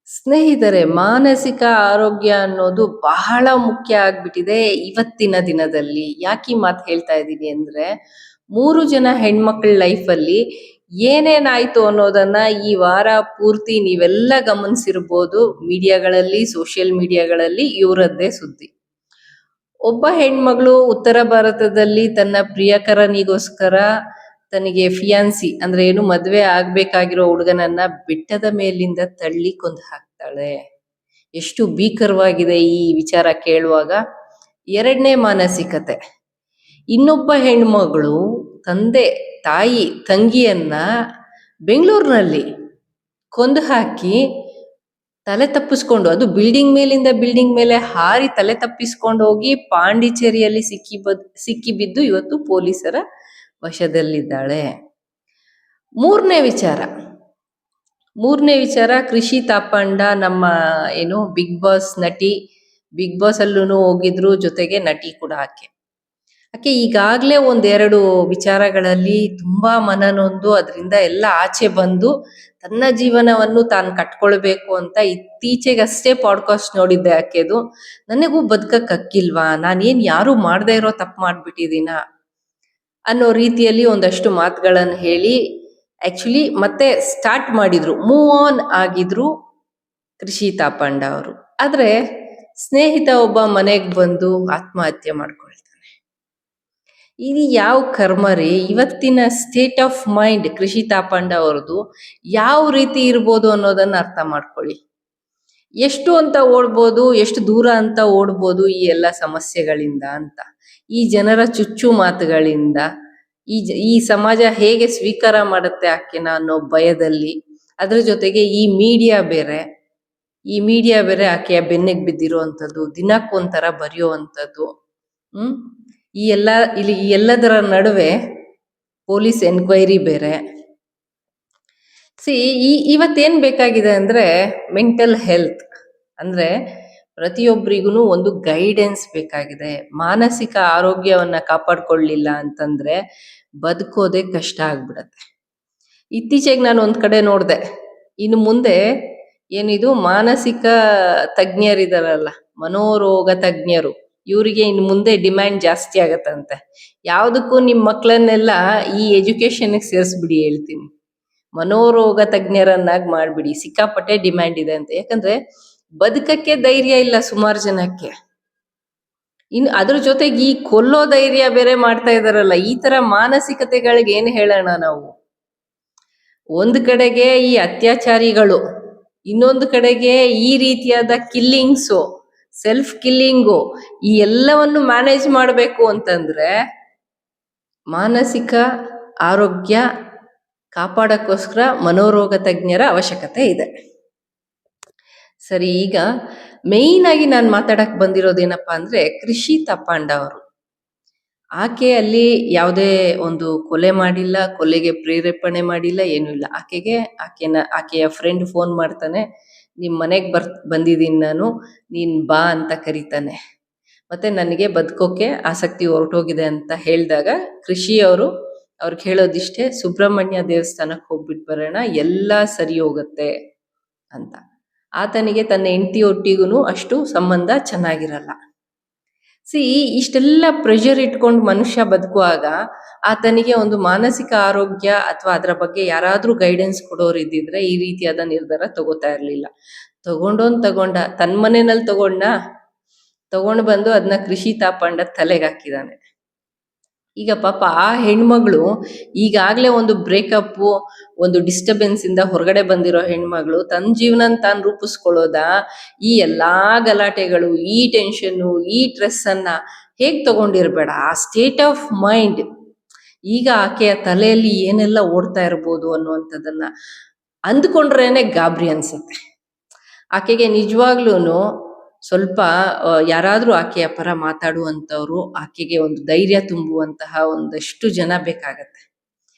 ಸ್ನೇಹಿತರೆ, ಮಾನಸಿಕ ಆರೋಗ್ಯ ಅನ್ನೋದು ಬಹಳ ಮುಖ್ಯ ಆಗ್ಬಿಟ್ಟಿದೆ ಇವತ್ತಿನ ದಿನದಲ್ಲಿ. ಯಾಕೆ ಈ ಮಾತು ಹೇಳ್ತಾ ಇದ್ದೀನಿ ಅಂದ್ರೆ, 3 ಜನ ಹೆಣ್ಮಕ್ಳ ಲೈಫಲ್ಲಿ ಏನೇನಾಯ್ತು ಅನ್ನೋದನ್ನ ಈ ವಾರ ಪೂರ್ತಿ ನೀವೆಲ್ಲ ಗಮನಿಸಿರ್ಬೋದು. ಮೀಡಿಯಾಗಳಲ್ಲಿ, ಸೋಷಿಯಲ್ ಮೀಡಿಯಾಗಳಲ್ಲಿ ಇವರದ್ದೇ ಸುದ್ದಿ. ಒಬ್ಬ ಹೆಣ್ಮಗಳು ಉತ್ತರ ಭಾರತದಲ್ಲಿ ತನ್ನ ಪ್ರಿಯಕರನಿಗೋಸ್ಕರ ತನಗೆ ಫಿಯಾನ್ಸಿ ಅಂದ್ರೆ ಏನು ಮದ್ವೆ ಆಗ್ಬೇಕಾಗಿರೋ ಹುಡುಗನನ್ನ ಬೆಟ್ಟದ ಮೇಲಿಂದ ತಳ್ಳಿ ಕೊಂದು ಹಾಕ್ತಾಳೆ. ಎಷ್ಟು ಭೀಕರವಾಗಿದೆ ಈ ವಿಚಾರ ಕೇಳುವಾಗ. ಎರಡನೇ ಮಾನಸಿಕತೆ, ಇನ್ನೊಬ್ಬ ಹೆಣ್ಮಗಳು ತಂದೆ ತಾಯಿ ತಂಗಿಯನ್ನ ಬೆಂಗಳೂರಿನಲ್ಲಿ ಕೊಂದು ಹಾಕಿ ತಲೆ ತಪ್ಪಿಸ್ಕೊಂಡು, ಅದು ಬಿಲ್ಡಿಂಗ್ ಮೇಲಿಂದ ಬಿಲ್ಡಿಂಗ್ ಮೇಲೆ ಹಾರಿ ತಲೆ ತಪ್ಪಿಸ್ಕೊಂಡು ಹೋಗಿ ಪಾಂಡಿಚೇರಿಯಲ್ಲಿ ಸಿಕ್ಕಿಬಿದ್ದು ಇವತ್ತು ಪೊಲೀಸರ ವಶದಲ್ಲಿದ್ದಾಳೆ. ಮೂರನೇ ವಿಚಾರ ಕೃಷಿ ತಾಪಂಡ, ನಮ್ಮ ಏನು ಬಿಗ್ ಬಾಸ್ ನಟಿ. ಬಿಗ್ ಬಾಸ್ ಅಲ್ಲೂ ಹೋಗಿದ್ರು, ಜೊತೆಗೆ ನಟಿ ಕೂಡ ಆಕೆ ಈಗಾಗ್ಲೇ ಒಂದೆರಡು ವಿಚಾರಗಳಲ್ಲಿ ತುಂಬಾ ಮನನೊಂದು ಅದರಿಂದ ಎಲ್ಲ ಆಚೆ ಬಂದು ತನ್ನ ಜೀವನವನ್ನು ತಾನು ಕಟ್ಕೊಳ್ಬೇಕು ಅಂತ ಇತ್ತೀಚೆಗಷ್ಟೇ ಪಾಡ್ಕಾಸ್ಟ್ ನೋಡಿದ್ದೆ ಆಕೆದು. ನನಗೂ ಬದುಕಕ್ ಅಕ್ಕಿಲ್ವಾ, ನಾನೇನ್ ಯಾರು ಮಾಡದೇ ಇರೋ ತಪ್ಪು ಮಾಡ್ಬಿಟ್ಟಿದೀನ ಅನ್ನೋ ರೀತಿಯಲ್ಲಿ ಒಂದಷ್ಟು ಮಾತುಗಳನ್ನು ಹೇಳಿ ಆಕ್ಚುಲಿ ಮತ್ತೆ ಸ್ಟಾರ್ಟ್ ಮಾಡಿದ್ರು, ಮೂವ್ ಆನ್ ಆಗಿದ್ರು ಕೃಷಿ ತಾಪಂಡ ಅವರು. ಆದ್ರೆ ಸ್ನೇಹಿತ ಒಬ್ಬ ಮನೆಗೆ ಬಂದು ಆತ್ಮಹತ್ಯೆ ಮಾಡ್ಕೊಳ್ತಾನೆ. ಇದು ಯಾವ ಕರ್ಮ ರೀ? ಇವತ್ತಿನ ಸ್ಟೇಟ್ ಆಫ್ ಮೈಂಡ್ ಕೃಷಿ ತಾಪಂಡ ಅವ್ರದ್ದು ಯಾವ ರೀತಿ ಇರ್ಬೋದು ಅನ್ನೋದನ್ನ ಅರ್ಥ ಮಾಡ್ಕೊಳ್ಳಿ. ಎಷ್ಟು ಅಂತ ಓಡ್ಬೋದು, ಎಷ್ಟು ದೂರ ಅಂತ ಓಡ್ಬೋದು ಈ ಎಲ್ಲ ಸಮಸ್ಯೆಗಳಿಂದ ಅಂತ, ಈ ಜನರ ಚುಚ್ಚು ಮಾತುಗಳಿಂದ, ಈ ಸಮಾಜ ಹೇಗೆ ಸ್ವೀಕಾರ ಮಾಡುತ್ತೆ ಆಕೆನ ಅನ್ನೋ ಭಯದಲ್ಲಿ. ಅದ್ರ ಜೊತೆಗೆ ಈ ಮೀಡಿಯಾ ಬೇರೆ ಆಕೆಯ ಬೆನ್ನಿಗೆ ಬಿದ್ದಿರುವಂಥದ್ದು, ದಿನಕ್ಕೊಂಥರ ಬರೆಯುವಂಥದ್ದು. ಈ ಎಲ್ಲದರ ನಡುವೆ ಪೊಲೀಸ್ ಎನ್ಕ್ವೈರಿ ಬೇರೆ. ಇವತ್ತೇನ್ ಬೇಕಾಗಿದೆ ಅಂದ್ರೆ ಮೆಂಟಲ್ ಹೆಲ್ತ್ ಅಂದ್ರೆ ಪ್ರತಿಯೊಬ್ಬರಿಗೂ ಒಂದು ಗೈಡೆನ್ಸ್ ಬೇಕಾಗಿದೆ. ಮಾನಸಿಕ ಆರೋಗ್ಯವನ್ನ ಕಾಪಾಡ್ಕೊಳ್ಳಿಲ್ಲ ಅಂತಂದ್ರೆ ಬದುಕೋದೇ ಕಷ್ಟ ಆಗ್ಬಿಡತ್ತೆ. ಇತ್ತೀಚೆಗೆ ನಾನು ಒಂದ್ ಕಡೆ ನೋಡ್ದೆ, ಇನ್ನು ಮುಂದೆ ಏನಿದು ಮಾನಸಿಕ ತಜ್ಞರಿದಾರಲ್ಲ, ಮನೋರೋಗ ತಜ್ಞರು, ಇವರಿಗೆ ಇನ್ನು ಮುಂದೆ ಡಿಮ್ಯಾಂಡ್ ಜಾಸ್ತಿ ಆಗತ್ತಂತೆ. ಯಾವ್ದಕ್ಕೂ ನಿಮ್ ಮಕ್ಕಳನ್ನೆಲ್ಲ ಈ ಎಜುಕೇಶನ್ಗೆ ಸೇರಿಸ್ಬಿಡಿ ಹೇಳ್ತೀನಿ. ಮನೋರೋಗ ತಜ್ಞರನ್ನಾಗಿ ಮಾಡ್ಬಿಡಿ, ಸಿಕ್ಕಾಪಟ್ಟೆ ಡಿಮ್ಯಾಂಡ್ ಇದೆ ಅಂತ. ಯಾಕಂದ್ರೆ ಬದುಕಕ್ಕೆ ಧೈರ್ಯ ಇಲ್ಲ ಸುಮಾರು ಜನಕ್ಕೆ. ಇನ್ನು ಅದ್ರ ಜೊತೆಗೆ ಈ ಕೊಲ್ಲೋ ಧೈರ್ಯ ಬೇರೆ ಮಾಡ್ತಾ ಇದಾರಲ್ಲ. ಈ ತರ ಮಾನಸಿಕತೆಗಳಿಗೆ ಏನ್ ಹೇಳೋಣ ನಾವು? ಒಂದು ಕಡೆಗೆ ಈ ಅತ್ಯಾಚಾರಿಗಳು, ಇನ್ನೊಂದು ಕಡೆಗೆ ಈ ರೀತಿಯಾದ ಕಿಲ್ಲಿಂಗ್ಸು, ಸೆಲ್ಫ್ ಕಿಲ್ಲಿಂಗು, ಈ ಎಲ್ಲವನ್ನು ಮ್ಯಾನೇಜ್ ಮಾಡಬೇಕು ಅಂತಂದ್ರೆ ಮಾನಸಿಕ ಆರೋಗ್ಯ ಕಾಪಾಡಕ್ಕೋಸ್ಕರ ಮನೋರೋಗ ತಜ್ಞರ ಅವಶ್ಯಕತೆ ಇದೆ. ಸರಿ, ಈಗ ಮೇಯ್ನ್ ಆಗಿ ನಾನು ಮಾತಾಡಕ್ ಬಂದಿರೋದೇನಪ್ಪಾ ಅಂದ್ರೆ ಕೃಷಿ ತಾಪಂಡ ಅವರು. ಆಕೆ ಅಲ್ಲಿ ಯಾವುದೇ ಒಂದು ಕೊಲೆ ಮಾಡಿಲ್ಲ, ಕೊಲೆಗೆ ಪ್ರೇರೇಪಣೆ ಮಾಡಿಲ್ಲ, ಏನೂ ಇಲ್ಲ. ಆಕೆಯ ಫ್ರೆಂಡ್ ಫೋನ್ ಮಾಡ್ತಾನೆ, ನಿಮ್ ಮನೆಗೆ ಬಂದಿದ್ದೀನಿ ನಾನು, ನೀನ್ ಬಾ ಅಂತ ಕರೀತಾನೆ. ಮತ್ತೆ ನನಗೆ ಬದುಕೋಕೆ ಆಸಕ್ತಿ ಹೊರಟೋಗಿದೆ ಅಂತ ಹೇಳಿದಾಗ ಕೃಷಿಯವರು ಅವ್ರಿಗೆ ಹೇಳೋದಿಷ್ಟೇ, ಸುಬ್ರಹ್ಮಣ್ಯ ದೇವಸ್ಥಾನಕ್ಕೆ ಹೋಗ್ಬಿಟ್ಟು ಬರೋಣ, ಎಲ್ಲ ಸರಿ ಹೋಗುತ್ತೆ ಅಂತ. ಆತನಿಗೆ ತನ್ನ ಹೆಂಡತಿ ಒಟ್ಟಿಗೂ ಅಷ್ಟು ಸಂಬಂಧ ಚೆನ್ನಾಗಿರಲ್ಲ. ಇಷ್ಟೆಲ್ಲ ಪ್ರೆಷರ್ ಇಟ್ಕೊಂಡು ಮನುಷ್ಯ ಬದುಕುವಾಗ ಆತನಿಗೆ ಒಂದು ಮಾನಸಿಕ ಆರೋಗ್ಯ ಅಥವಾ ಅದರ ಬಗ್ಗೆ ಯಾರಾದ್ರೂ ಗೈಡೆನ್ಸ್ ಕೊಡೋರು ಇದ್ದಿದ್ರೆ ಈ ರೀತಿಯಾದ ನಿರ್ಧಾರ ತಗೋತಾ ಇರ್ಲಿಲ್ಲ. ತಗೊಂಡ ತನ್ನ ಮನೆಯಲ್ಲಿ ತಗೊಂಡು ಬಂದು ಅದನ್ನ ಕೃಷಿ ತಾಪಂಡ ತಲೆಗೆ ಹಾಕಿದಾನೆ. ಈಗ ಪಾಪ ಆ ಹೆಣ್ಮಗಳು ಈಗಾಗ್ಲೇ ಒಂದು ಬ್ರೇಕಪ್, ಒಂದು ಡಿಸ್ಟರ್ಬೆನ್ಸ್ ಇಂದ ಹೊರಗಡೆ ಬಂದಿರೋ ಹೆಣ್ಮಗಳು ತನ್ನ ಜೀವನ ತಾನು ರೂಪಿಸ್ಕೊಳ್ಳೋದ, ಈ ಎಲ್ಲಾ ಗಲಾಟೆಗಳು, ಈ ಟೆನ್ಷನ್ನು, ಈ ಸ್ಟ್ರೆಸ್ ಅನ್ನ ಹೇಗ್ ತಗೊಂಡಿರ್ಬೇಡ. ಆ ಸ್ಟೇಟ್ ಆಫ್ ಮೈಂಡ್, ಈಗ ಆಕೆಯ ತಲೆಯಲ್ಲಿ ಏನೆಲ್ಲ ಓಡ್ತಾ ಇರ್ಬೋದು ಅನ್ನುವಂಥದ್ದನ್ನ ಅಂದ್ಕೊಂಡ್ರೇನೆ ಗಾಬರಿ ಅನ್ಸುತ್ತೆ. ಆಕೆಗೆ ನಿಜವಾಗ್ಲೂನು ಸ್ವಲ್ಪ ಯಾರಾದ್ರೂ ಆಕೆಯ ಪರ ಮಾತಾಡುವಂಥವ್ರು, ಆಕೆಗೆ ಒಂದು ಧೈರ್ಯ ತುಂಬುವಂತಹ ಒಂದಷ್ಟು ಜನ ಬೇಕಾಗತ್ತೆ.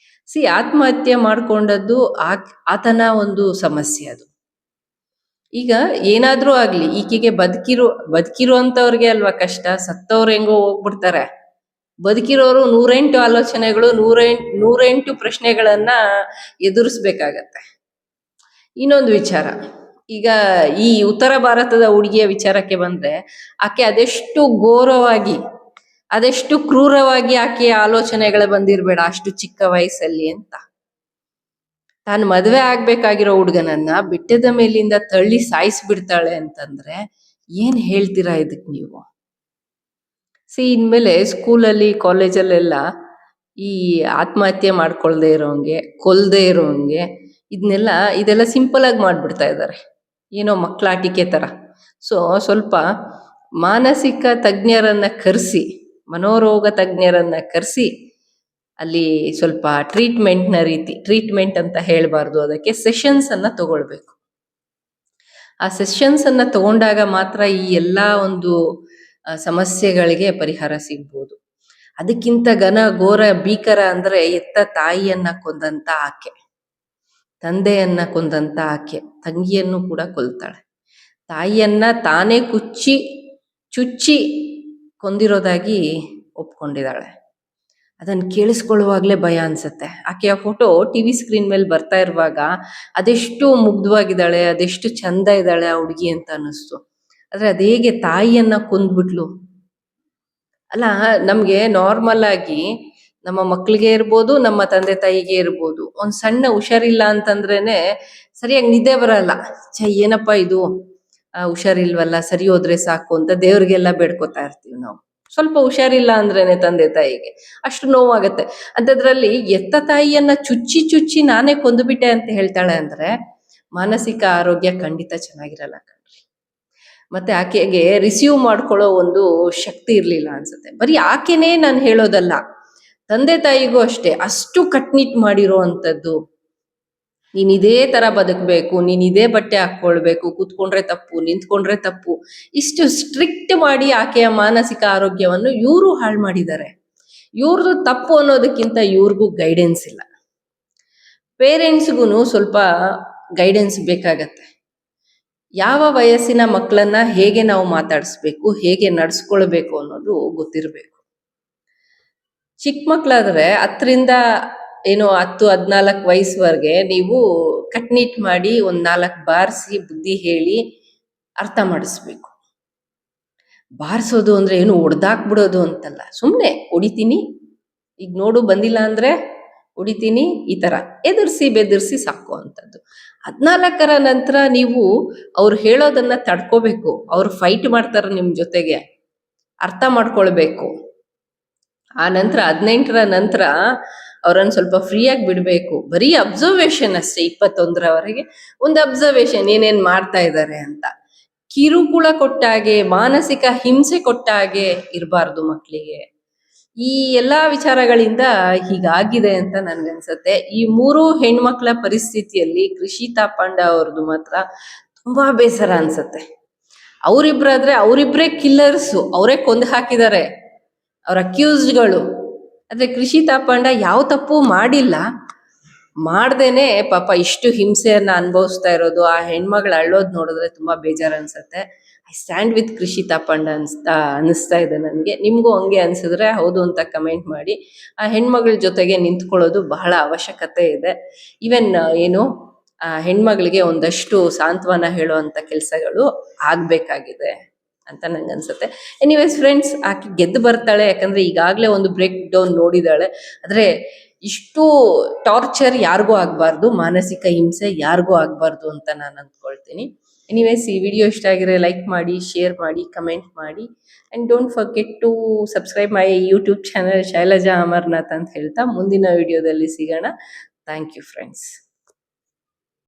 ಆತ್ಮಹತ್ಯೆ ಮಾಡ್ಕೊಂಡದ್ದು ಆತನ ಒಂದು ಸಮಸ್ಯೆ ಅದು. ಈಗ ಏನಾದ್ರೂ ಆಗ್ಲಿ, ಈಕೆಗೆ ಬದುಕಿರುವಂತವ್ರಿಗೆ ಅಲ್ವಾ ಕಷ್ಟ, ಸತ್ತವ್ರು ಹೆಂಗೋ ಹೋಗ್ಬಿಡ್ತಾರೆ. ಬದುಕಿರೋರು 108 ಆಲೋಚನೆಗಳು, 108 ಪ್ರಶ್ನೆಗಳನ್ನ ಎದುರಿಸ್ಬೇಕಾಗತ್ತೆ. ಇನ್ನೊಂದು ವಿಚಾರ, ಈಗ ಈ ಉತ್ತರ ಭಾರತದ ಹುಡುಗಿಯ ವಿಚಾರಕ್ಕೆ ಬಂದ್ರೆ, ಆಕೆ ಅದೆಷ್ಟು ಘೋರವಾಗಿ, ಅದೆಷ್ಟು ಕ್ರೂರವಾಗಿ ಆಕೆಯ ಆಲೋಚನೆಗಳು ಬಂದಿರ್ಬೇಡ ಅಷ್ಟು ಚಿಕ್ಕ ವಯಸ್ಸಲ್ಲಿ ಅಂತ. ತಾನು ಮದುವೆ ಆಗ್ಬೇಕಾಗಿರೋ ಹುಡುಗನನ್ನ ಬೆಟ್ಟದ ಮೇಲಿಂದ ತಳ್ಳಿ ಸಾಯಿಸ್ಬಿಡ್ತಾಳೆ ಅಂತಂದ್ರೆ ಏನ್ ಹೇಳ್ತೀರಾ ಇದಕ್ ನೀವು? ಇನ್ಮೇಲೆ ಸ್ಕೂಲಲ್ಲಿ ಕಾಲೇಜಲ್ಲೆಲ್ಲ ಈ ಆತ್ಮಹತ್ಯೆ ಮಾಡ್ಕೊಳ್ದೇ ಇರೋಂಗೆ, ಕೊಲ್ದೇ ಇರೋಂಗೆ ಇದೆಲ್ಲ ಸಿಂಪಲ್ ಆಗಿ ಮಾಡ್ಬಿಡ್ತಾ ಇದ್ದಾರೆ, ಏನೋ ಮಕ್ಕಳಾಟಿಕೆ ತರ. ಸ್ವಲ್ಪ ಮಾನಸಿಕ ತಜ್ಞರನ್ನ ಕರೆಸಿ, ಮನೋರೋಗ ತಜ್ಞರನ್ನ ಕರೆಸಿ ಅಲ್ಲಿ ಸ್ವಲ್ಪ ಟ್ರೀಟ್ಮೆಂಟ್ ಅಂತ ಹೇಳ್ಬಾರ್ದು, ಅದಕ್ಕೆ ಸೆಷನ್ಸ್ ಅನ್ನ ತಗೊಳ್ಬೇಕು. ಆ ಸೆಷನ್ಸ್ ಅನ್ನ ತಗೊಂಡಾಗ ಮಾತ್ರ ಈ ಎಲ್ಲಾ ಒಂದು ಸಮಸ್ಯೆಗಳಿಗೆ ಪರಿಹಾರ ಸಿಗ್ಬೋದು. ಅದಕ್ಕಿಂತ ಘೋರ ಭೀಕರ ಅಂದ್ರೆ ಎತ್ತ ತಾಯಿಯನ್ನ ಕೊಂದಂತ ಆಕೆ, ತಂದೆಯನ್ನ ಕೊಂದಂತ ಆಕೆ ತಂಗಿಯನ್ನು ಕೂಡ ಕೊಲ್ತಾಳೆ. ತಾಯಿಯನ್ನ ತಾನೇ ಚುಚ್ಚಿ ಕೊಂದಿರೋದಾಗಿ ಒಪ್ಕೊಂಡಿದ್ದಾಳೆ. ಅದನ್ನ ಕೇಳಿಸ್ಕೊಳ್ಳುವಾಗ್ಲೇ ಭಯ ಅನ್ಸುತ್ತೆ. ಆಕೆಯ ಫೋಟೋ ಟಿವಿ ಸ್ಕ್ರೀನ್ ಮೇಲೆ ಬರ್ತಾ ಇರುವಾಗ ಅದೆಷ್ಟು ಮುಗ್ಧವಾಗಿದ್ದಾಳೆ, ಅದೆಷ್ಟು ಚಂದ ಇದ್ದಾಳೆ ಆ ಹುಡುಗಿ ಅಂತ ಅನ್ನಿಸ್ತು. ಆದ್ರೆ ಅದೇಗೆ ತಾಯಿಯನ್ನ ಕೊಂದ್ಬಿಟ್ಲು. ಅಲ್ಲ, ನಮ್ಗೆ ನಾರ್ಮಲ್ ಆಗಿ ನಮ್ಮ ಮಕ್ಳಿಗೆ ಇರ್ಬೋದು, ನಮ್ಮ ತಂದೆ ತಾಯಿಗೆ ಇರ್ಬೋದು, ಒಂದ್ ಸಣ್ಣ ಹುಷಾರಿಲ್ಲ ಅಂತಂದ್ರೇನೆ ಸರಿಯಾಗಿ ನಿದ್ದೆ ಬರಲ್ಲ. ಏನಪ್ಪಾ ಇದು, ಹುಷಾರಿಲ್ವಲ್ಲ, ಸರಿ ಹೋದ್ರೆ ಸಾಕು ಅಂತ ದೇವ್ರಿಗೆಲ್ಲ ಬೇಡ್ಕೊತಾ ಇರ್ತೀವಿ ನಾವು. ಸ್ವಲ್ಪ ಹುಷಾರಿಲ್ಲ ಅಂದ್ರೇನೆ ತಂದೆ ತಾಯಿಗೆ ಅಷ್ಟು ನೋವಾಗತ್ತೆ. ಅಂಥದ್ರಲ್ಲಿ ಎತ್ತ ತಾಯಿಯನ್ನ ಚುಚ್ಚಿ ನಾನೇ ಕೊಂದುಬಿಟ್ಟೆ ಅಂತ ಹೇಳ್ತಾಳೆ ಅಂದ್ರೆ ಮಾನಸಿಕ ಆರೋಗ್ಯ ಖಂಡಿತ ಚೆನ್ನಾಗಿರಲ್ಲ ಕಣ್ರಿ. ಮತ್ತೆ ಆಕೆಗೆ ರಿಸೀವ್ ಮಾಡ್ಕೊಳ್ಳೋ ಒಂದು ಶಕ್ತಿ ಇರ್ಲಿಲ್ಲ ಅನ್ಸುತ್ತೆ. ಬರೀ ಆಕೆನೇ ನಾನು ಹೇಳೋದಲ್ಲ, ತಂದೆ ತಾಯಿಗೂ ಅಷ್ಟೇ ಅಷ್ಟು ಕಟ್ನಿಟ್ ಮಾಡಿರೋ ಅಂಥದ್ದು. ನೀನ್ ಇದೇ ತರ ಬದುಕಬೇಕು, ನೀನ್ ಇದೇ ಬಟ್ಟೆ ಹಾಕೊಳ್ಬೇಕು, ಕೂತ್ಕೊಂಡ್ರೆ ತಪ್ಪು, ನಿಂತ್ಕೊಂಡ್ರೆ ತಪ್ಪು, ಇಷ್ಟು ಸ್ಟ್ರಿಕ್ಟ್ ಮಾಡಿ ಆಕೆಯ ಮಾನಸಿಕ ಆರೋಗ್ಯವನ್ನು ಇವರು ಹಾಳು ಮಾಡಿದ್ದಾರೆ. ಇವ್ರದ್ದು ತಪ್ಪು ಅನ್ನೋದಕ್ಕಿಂತ ಇವ್ರಿಗೂ ಗೈಡೆನ್ಸ್ ಇಲ್ಲ. ಪೇರೆಂಟ್ಸ್ಗೂ ಸ್ವಲ್ಪ ಗೈಡೆನ್ಸ್ ಬೇಕಾಗತ್ತೆ. ಯಾವ ವಯಸ್ಸಿನ ಮಕ್ಕಳನ್ನ ಹೇಗೆ ನಾವು ಮಾತಾಡಿಸ್ಬೇಕು, ಹೇಗೆ ನಡ್ಸ್ಕೊಳ್ಬೇಕು ಅನ್ನೋದು ಗೊತ್ತಿರಬೇಕು. ಚಿಕ್ಕ ಮಕ್ಕಳಾದ್ರೆ 10-14 ವಯಸ್ಸುವರೆಗೆ ನೀವು ಕಟ್ನಿಟ್ ಮಾಡಿ ಒಂದ್ 4 ಬಾರಿಸಿ ಬುದ್ಧಿ ಹೇಳಿ ಅರ್ಥ ಮಾಡಿಸ್ಬೇಕು. ಬಾರಿಸೋದು ಅಂದ್ರೆ ಏನು ಹೊಡೆದಾಕ್ಬಿಡೋದು ಅಂತಲ್ಲ, ಸುಮ್ಮನೆ ಹೊಡಿತೀನಿ, ಈಗ ನೋಡು ಬಂದಿಲ್ಲ ಅಂದ್ರೆ ಹೊಡಿತೀನಿ, ಈ ತರ ಎದುರಿಸಿ ಬೆದರ್ಸಿ ಸಾಕು ಅಂತದ್ದು. 14ರ ನಂತರ ನೀವು ಅವ್ರು ಹೇಳೋದನ್ನ ತಡ್ಕೋಬೇಕು. ಅವ್ರು ಫೈಟ್ ಮಾಡ್ತಾರೆ ನಿಮ್ ಜೊತೆಗೆ, ಅರ್ಥ ಮಾಡ್ಕೊಳ್ಬೇಕು. ಆ ನಂತರ 18ರ ನಂತರ ಅವ್ರನ್ನ ಸ್ವಲ್ಪ ಫ್ರೀಯಾಗಿ ಬಿಡ್ಬೇಕು. ಬರೀ ಅಬ್ಸರ್ವೇಷನ್ ಅಷ್ಟೇ. 21ರವರೆಗೆ ಒಂದು ಅಬ್ಸರ್ವೇಷನ್, ಏನೇನ್ ಮಾಡ್ತಾ ಇದ್ದಾರೆ ಅಂತ. ಕಿರುಕುಳ ಕೊಟ್ಟಾಗೆ, ಮಾನಸಿಕ ಹಿಂಸೆ ಕೊಟ್ಟಾಗೆ ಇರಬಾರ್ದು ಮಕ್ಕಳಿಗೆ. ಈ ಎಲ್ಲಾ ವಿಚಾರಗಳಿಂದ ಹೀಗಾಗಿದೆ ಅಂತ ನನ್ಗನ್ಸತ್ತೆ. ಈ 3 ಹೆಣ್ಮಕ್ಳ ಪರಿಸ್ಥಿತಿಯಲ್ಲಿ ಕೃಷಿತಾ ಪಾಂಡ ಅವ್ರದ್ದು ಮಾತ್ರ ತುಂಬಾ ಬೇಸರ ಅನ್ಸತ್ತೆ. ಅವರಿಬ್ರೇ ಕಿಲ್ಲರ್ಸು, ಅವರೇ ಕೊಂದು ಹಾಕಿದ್ದಾರೆ, ಅವ್ರ ಅಕ್ಯೂಸ್ಡ್ಗಳು. ಆದ್ರೆ ಕೃಷಿತಾ ಪಾಂಡ ಯಾವ ತಪ್ಪು ಮಾಡಿಲ್ಲ, ಮಾಡ್ದೇನೆ ಪಾಪ ಇಷ್ಟು ಹಿಂಸೆಯನ್ನ ಅನುಭವಿಸ್ತಾ ಇರೋದು. ಆ ಹೆಣ್ಮಗಳು ಅಳ್ಳೋದ್ ನೋಡಿದ್ರೆ ತುಂಬಾ ಬೇಜಾರು ಅನ್ಸತ್ತೆ. ಐ ಸ್ಟ್ಯಾಂಡ್ ವಿತ್ ಕೃಷಿತಾ ಪಾಂಡ ಅನಿಸ್ತಾ ಇದೆ ನನಗೆ. ನಿಮ್ಗೂ ಹಂಗೆ ಅನ್ಸಿದ್ರೆ ಹೌದು ಅಂತ ಕಮೆಂಟ್ ಮಾಡಿ. ಆ ಹೆಣ್ಮಗಳ ಜೊತೆಗೆ ನಿಂತ್ಕೊಳ್ಳೋದು ಬಹಳ ಅವಶ್ಯಕತೆ ಇದೆ. ಈವನ್ ಆ ಹೆಣ್ಮಗಳಿಗೆ ಒಂದಷ್ಟು ಸಾಂತ್ವನ ಹೇಳುವಂತ ಕೆಲಸಗಳು ಆಗ್ಬೇಕಾಗಿದೆ ಅಂತ ನಂಗನ್ಸುತ್ತೆ. ಎನಿವೇಸ್ ಫ್ರೆಂಡ್ಸ್, ಆಕೆ ಗೆದ್ದು ಬರ್ತಾಳೆ, ಯಾಕಂದ್ರೆ ಈಗಾಗಲೇ ಒಂದು ಬ್ರೇಕ್ ಡೌನ್ ನೋಡಿದಾಳೆ. ಆದ್ರೆ ಇಷ್ಟು ಟಾರ್ಚರ್ ಯಾರಿಗೂ ಆಗ್ಬಾರ್ದು, ಮಾನಸಿಕ ಹಿಂಸೆ ಯಾರಿಗೂ ಆಗ್ಬಾರ್ದು ಅಂತ ನಾನು ಅಂದ್ಕೊಳ್ತೀನಿ. ಎನಿವೇಸ್, ಈ ವಿಡಿಯೋ ಇಷ್ಟ ಆಗಿದ್ರೆ ಲೈಕ್ ಮಾಡಿ, ಶೇರ್ ಮಾಡಿ, ಕಮೆಂಟ್ ಮಾಡಿ, and don't forget to subscribe my YouTube channel Shailaja Amarnath ಅಂತ ಹೇಳ್ತಾ ಮುಂದಿನ ವಿಡಿಯೋದಲ್ಲಿ ಸಿಗೋಣ. Thank you friends.